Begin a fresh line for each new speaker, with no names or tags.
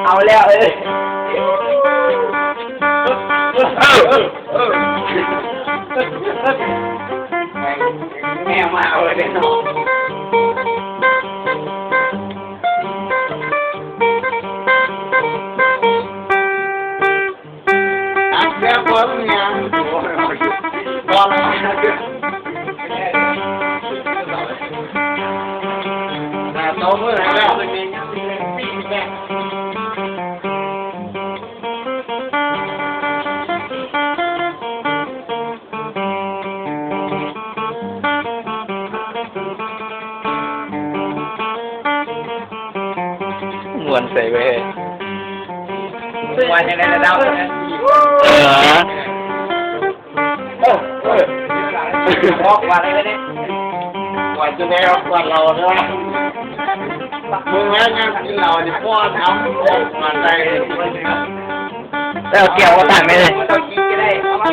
เอาแล้วแม่มาเอาเลยเนาะแม่พอแล้วยังพอแล้วแต่โตเมื่อไหร่แล้วมวนใส่ไปวันยังไงนะดาวบอกวันอะไรเนี่ยวันจะได้รับวันเราเนาะมึงแม่งานกินเราดิพ่อทำมาใจแล้วเกี่ยวกับต่างไหมเลยเรากินก็ได้เอามา